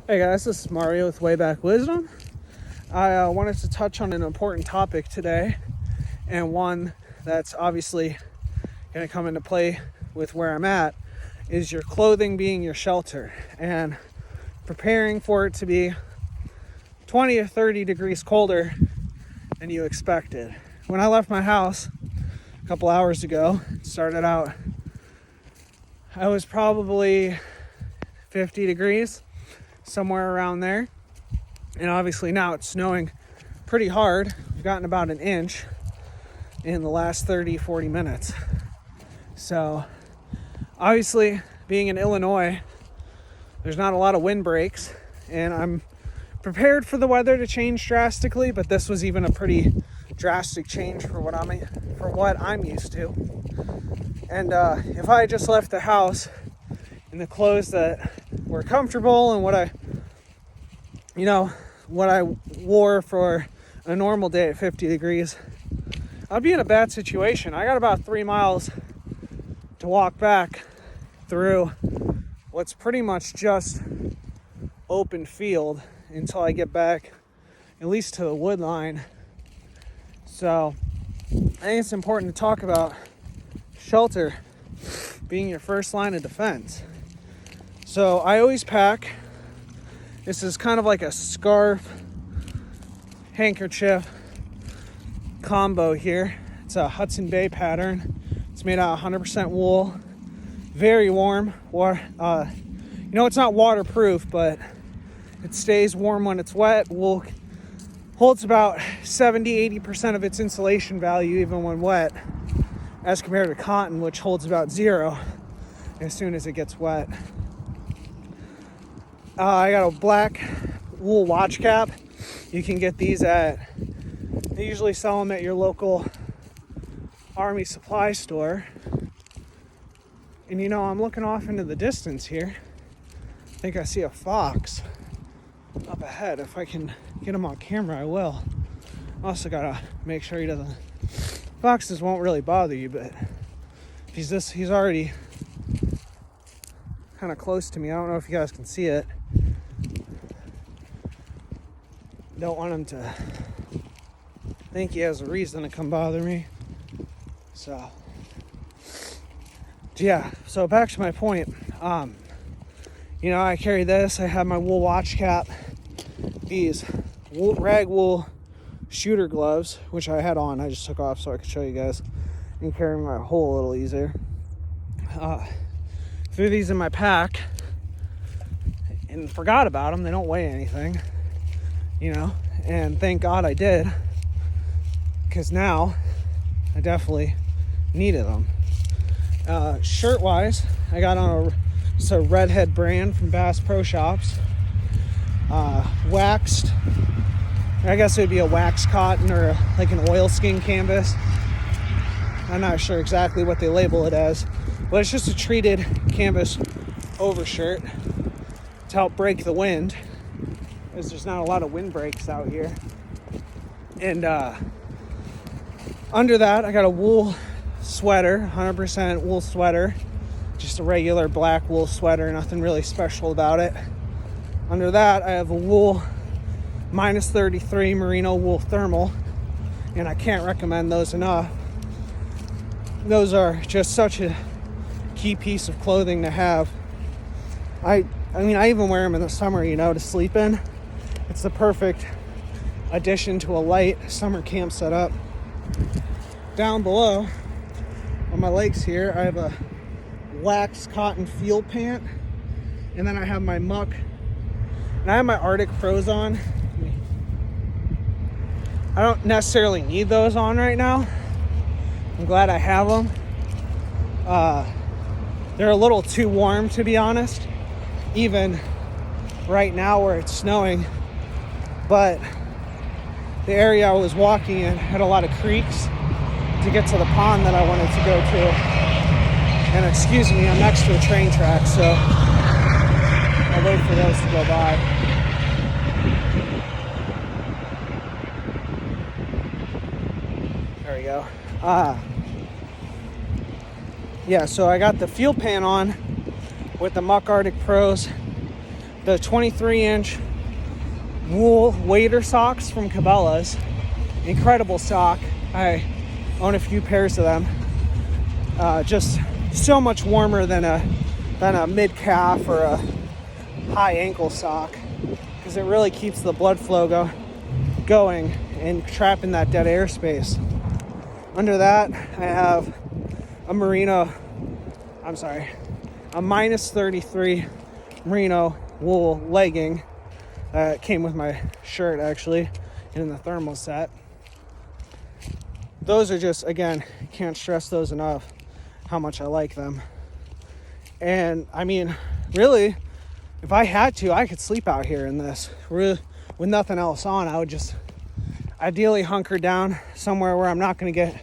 Hey guys, this is Mario with Wayback Wisdom. I wanted to touch on an important topic today, and one that's obviously going to come into play with where I'm at, is your clothing being your shelter, and preparing for it to be 20 or 30 degrees colder than you expected. When I left my house a couple hours ago, started out, I was probably 50 degrees, somewhere around there. And obviously now it's snowing pretty hard. We've gotten about an inch in the last 30-40 minutes. So obviously, being in Illinois, there's not a lot of wind breaks, and I'm prepared for the weather to change drastically, but this was even a pretty drastic change for what I'm used to. And if I had just left the house in the clothes that were comfortable and what I wore for a normal day at 50 degrees, I'd be in a bad situation. I got about 3 miles to walk back through what's pretty much just open field until I get back at least to the wood line. So I think it's important to talk about shelter being your first line of defense. So I always pack, this is kind of like a scarf, handkerchief combo here. It's a Hudson Bay pattern. It's made out of 100% wool, very warm. It's not waterproof, but it stays warm when it's wet. Wool holds about 70-80% of its insulation value even when wet, as compared to cotton, which holds about 0 as soon as it gets wet. I got a black wool watch cap. You can get these they usually sell them at your local Army supply store. And I'm looking off into the distance here. I think I see a fox up ahead. If I can get him on camera, I will. Also gotta make sure he doesn't. Foxes won't really bother you, but if he's already kind of close to me. I don't know if you guys can see it. Don't want him to think he has a reason to come bother me. So back to my point. I carry this. I have my wool watch cap, these rag wool shooter gloves, which I had on. I just took off so I could show you guys and carry my hole a little easier. Threw these in my pack and forgot about them. They don't weigh anything, and thank God I did, because now I definitely needed them. Shirt wise, I got on a Redhead brand from Bass Pro Shops, waxed. I guess it would be a wax cotton or like an oilskin canvas. I'm not sure exactly what they label it as, but it's just a treated canvas overshirt to help break the wind, as there's not a lot of wind breaks out here. And under that, I got a wool sweater, 100% wool sweater, just a regular black wool sweater, nothing really special about it. Under that, I have a wool -33 merino wool thermal, and I can't recommend those enough. Those are just such a key piece of clothing to have. I even wear them in the summer, to sleep in. It's the perfect addition to a light summer camp setup. Down below on my legs here, I have a wax cotton field pant, and then I have my muck, and I have my Arctic Pros on. I don't necessarily need those on right now. I'm glad I have them. They're a little too warm, to be honest, even right now where it's snowing. But the area I was walking in had a lot of creeks to get to the pond that I wanted to go to. And excuse me, I'm next to a train track, so I'll wait for those to go by. There we go. So I got the field pan on with the Muck Arctic Pros the 23-inch wool wader socks from Cabela's. Incredible sock. I own a few pairs of them. Just so much warmer than a mid-calf or a high ankle sock, because it really keeps the blood flow going and trapping that dead air space. Under that, I have a minus 33 merino wool legging that came with my shirt, actually, in the thermal set. Those are just, again, can't stress those enough, how much I like them. And I mean, really, if I had to, I could sleep out here in this. Really, with nothing else on, I would just ideally hunker down somewhere where I'm not going to get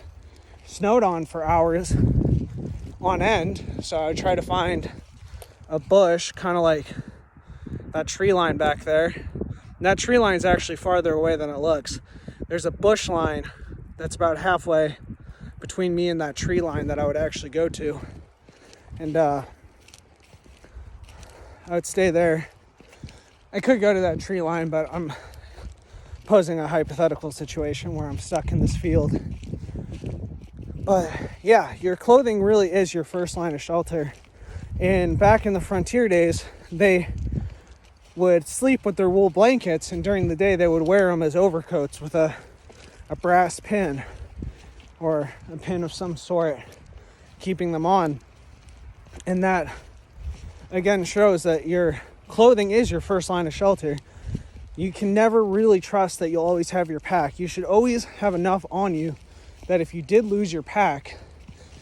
snowed on for hours on end. So I would try to find a bush, kind of like that tree line back there. And that tree line is actually farther away than it looks. There's a bush line that's about halfway between me and that tree line that I would actually go to. And I would stay there. I could go to that tree line, but I'm posing a hypothetical situation where I'm stuck in this field. But yeah, your clothing really is your first line of shelter. And back in the frontier days, they would sleep with their wool blankets, and during the day they would wear them as overcoats with a brass pin or a pin of some sort keeping them on. And that again shows that your clothing is your first line of shelter. You can never really trust that you'll always have your pack. You should always have enough on you that if you did lose your pack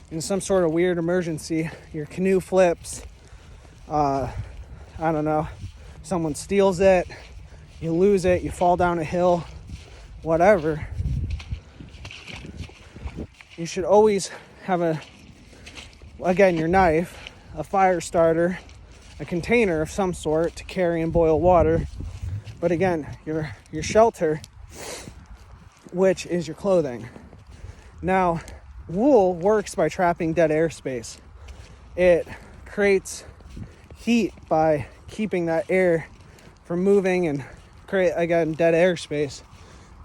in some sort of weird emergency, your canoe flips, I don't know, someone steals it, you lose it, you fall down a hill, whatever, you should always have your knife, a fire starter, a container of some sort to carry and boil water. But again, your shelter, which is your clothing. Now, wool works by trapping dead air space. It creates heat by keeping that air from moving and create, again, dead air space.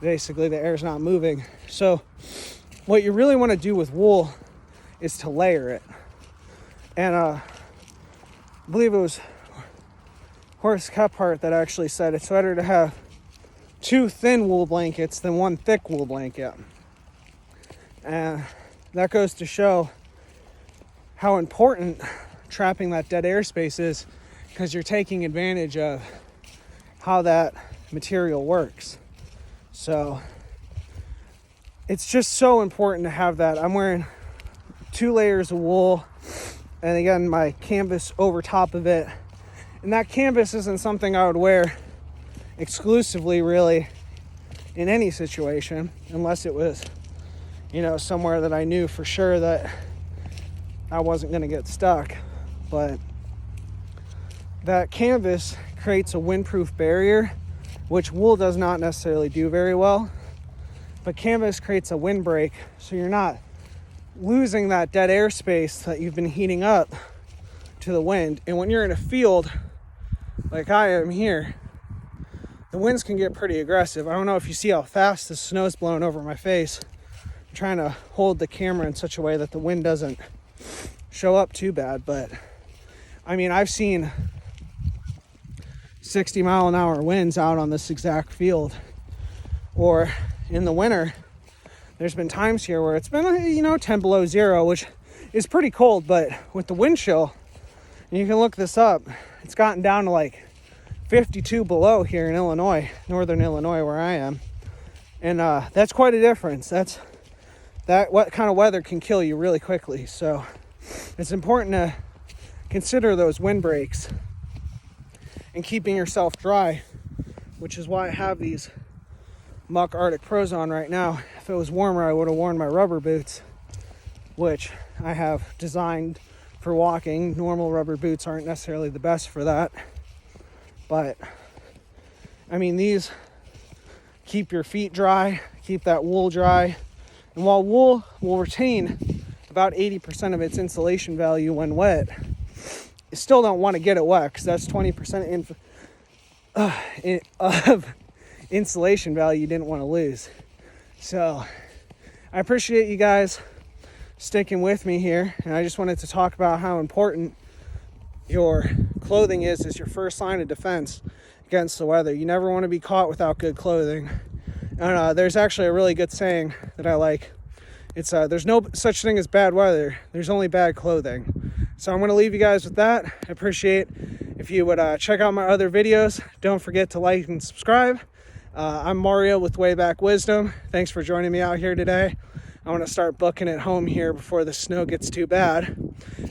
Basically, the air's not moving. So what you really want to do with wool is to layer it. And I believe it was Horace Kephart that actually said it's better to have 2 thin wool blankets than 1 thick wool blanket. And that goes to show how important trapping that dead airspace is, because you're taking advantage of how that material works. So it's just so important to have that. I'm wearing 2 layers of wool, and again, my canvas over top of it. And that canvas isn't something I would wear exclusively, really, in any situation, unless it was, somewhere that I knew for sure that I wasn't going to get stuck. But that canvas creates a windproof barrier, which wool does not necessarily do very well. But canvas creates a windbreak, so you're not losing that dead air space that you've been heating up to the wind. And when you're in a field like I am here, the winds can get pretty aggressive. I don't know if you see how fast the snow's blowing over my face. I'm trying to hold the camera in such a way that the wind doesn't show up too bad. But I mean, I've seen 60-mile-an-hour winds out on this exact field. Or in the winter, there's been times here where it's been 10 below zero, which is pretty cold. But with the wind chill, and you can look this up, it's gotten down to like 52 below here in Illinois, northern Illinois, where I am. And that's quite a difference. What kind of weather can kill you really quickly. So it's important to consider those windbreaks and keeping yourself dry, which is why I have these Muck Arctic Pros on right now. If it was warmer, I would have worn my rubber boots, which I have designed for walking. Normal rubber boots aren't necessarily the best for that. But, I mean, these keep your feet dry, keep that wool dry. And while wool will retain about 80% of its insulation value when wet, you still don't want to get it wet, because that's 20% of insulation value you didn't want to lose. So I appreciate you guys sticking with me here, and I just wanted to talk about how important your clothing is as your first line of defense against the weather. You never want to be caught without good clothing. And there's actually a really good saying that I like. It's there's no such thing as bad weather, there's only bad clothing. So I'm going to leave you guys with that. I appreciate if you would check out my other videos. Don't forget to like and subscribe. I'm Mario with Wayback Wisdom. Thanks for joining me out here today. I want to start booking it home here before the snow gets too bad.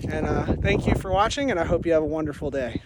And thank you for watching, and I hope you have a wonderful day.